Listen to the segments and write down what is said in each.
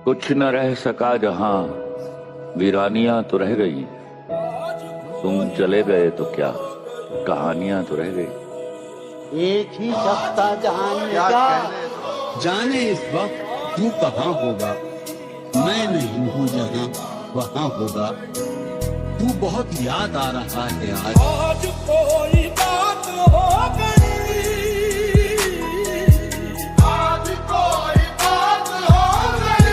कुछ न रह सका जहां, वीरानियां तो रह गई। तुम चले गए तो क्या, कहानियां तो रह गई। एक ही सप्ताह जहान का जाने इस वक्त तू कहाँ होगा, मैं नहीं हूँ जहाँ वहाँ होगा। तू बहुत याद आ रहा है आज कोई बात हो गई, आज कोई बात हो गई,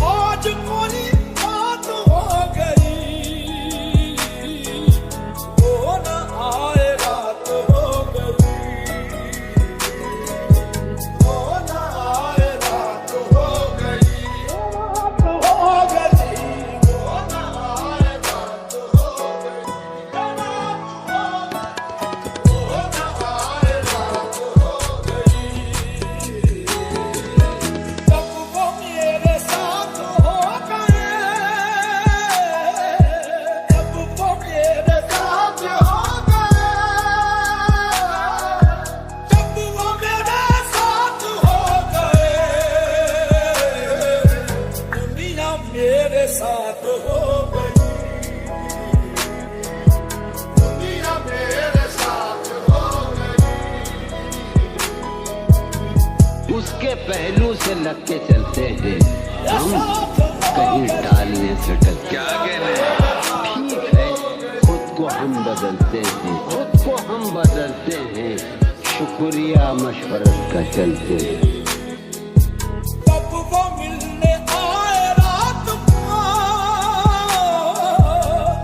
आज कोई बात हो गई, वो न आए रात हो गई, वो न आए रात हो गई, हो गई, वो न आए रात हो गई, वो न आए रात हो गई। जब वो मेरे साथ हो गए, जब वो मेरे साथ हो गए, जब वो मेरे साथ हो गए, दुनिया मेरे साथ हो गई, दुनिया मेरे साथ हो गई। उसके पहलू से लग के चलते हैं हम, कहीं टालने से टल क्या कहने। ठीक है, खुद को हम बदलते हैं, खुद को हम बदलते हैं, शुक्रिया मशवरत का चलते हैं। जब वो मिलने आए रात को,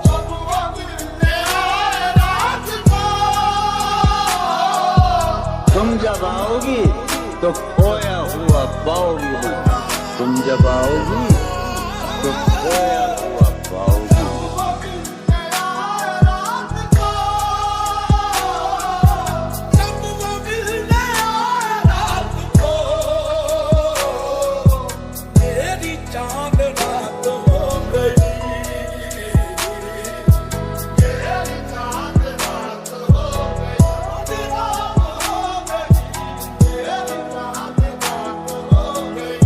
जब वो मिलने आए रात को, तुम जब आओगी तो खोया हुआ पाओगी, तुम जब आओगी तो खोया हुआ पाओगी। वो मिलने आए रात को, जब वो मिलने आए रात को, मेरी चांद रात हो गई, मेरी चांद रात हो गई, रात हो गई, मेरी चांद रात हो गई।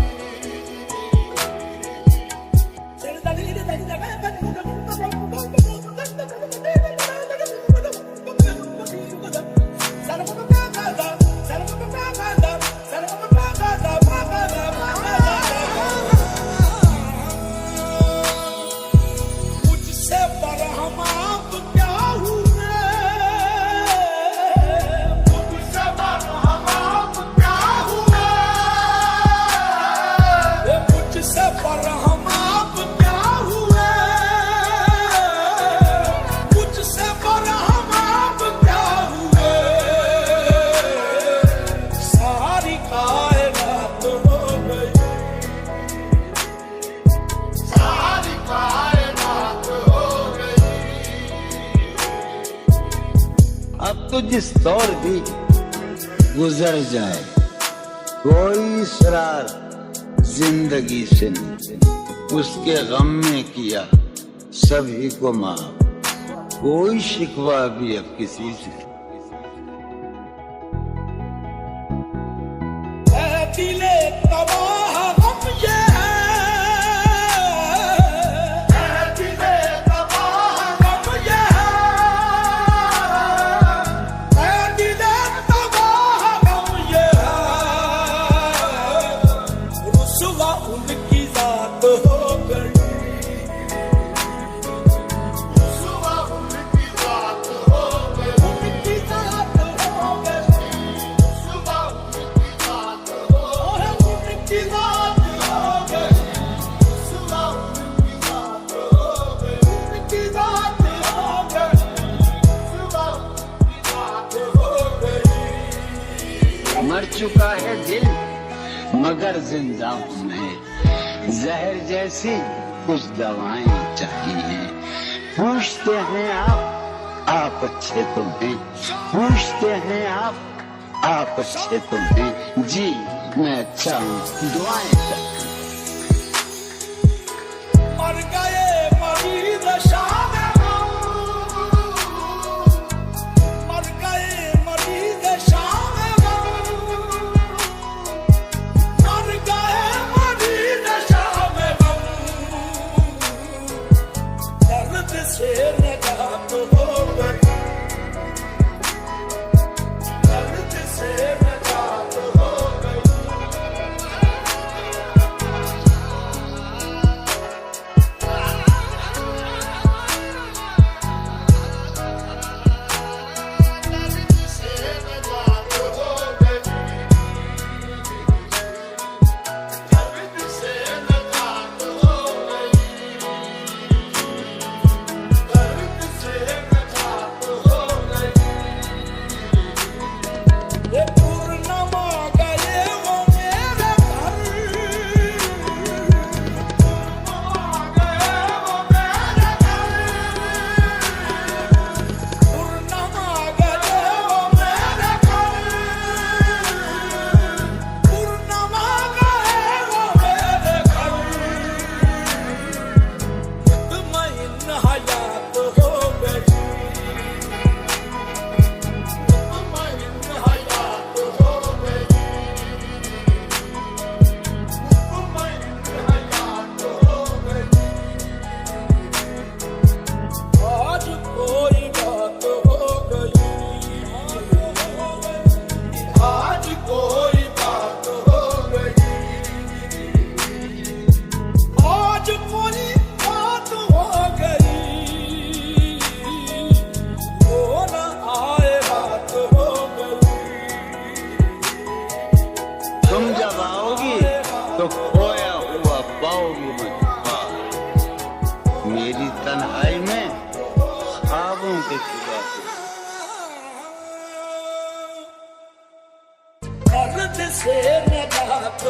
मुझसे बरहम आप क्या हुए, मुझसे बरहम आप क्या हुए, मुझसे बरहम आप क्या हुए, मुझसे बरहम आप क्या हुए, सारी कायनात हो गई, सारी कायनात हो गई। अब तो जिस दौर भी गुजर जाए, कोई इसरार जिंदगी से नहीं, उसके गम में किया सभी को माफ, कोई शिकवा भी अब किसी से। ऐ दिले तबाह गम ये है, ऐ दिले तबाह गम ये है, ऐ दिले तबाह गम ये है, रुसवा उनकी जात हो गई, रुसवा उनकी जात हो गई, उनकी जात हो गई, रुसवा उनकी जात हो गई, उनकी जात हो गई, रुसवा उनकी जात हो गई, उनकी जात हो गई, रुसवा उनकी जात हो गई। मर चुका है दिल मगर जिंदा हूं मैं, जहर जैसी कुछ दवाएं चाहिए। पूछते हैं आप अच्छे तो हैं, पूछते हैं आप अच्छे तो हैं, जी मैं अच्छा हूँ, दुआएं चाहिए। मर गए मरीज शाम, मर गए मरीज शाम, मर तो खोया हुआ पाओगी मत पार। मेरी तन्हाई में ख्वाबों के सिवा अर्ज से नजात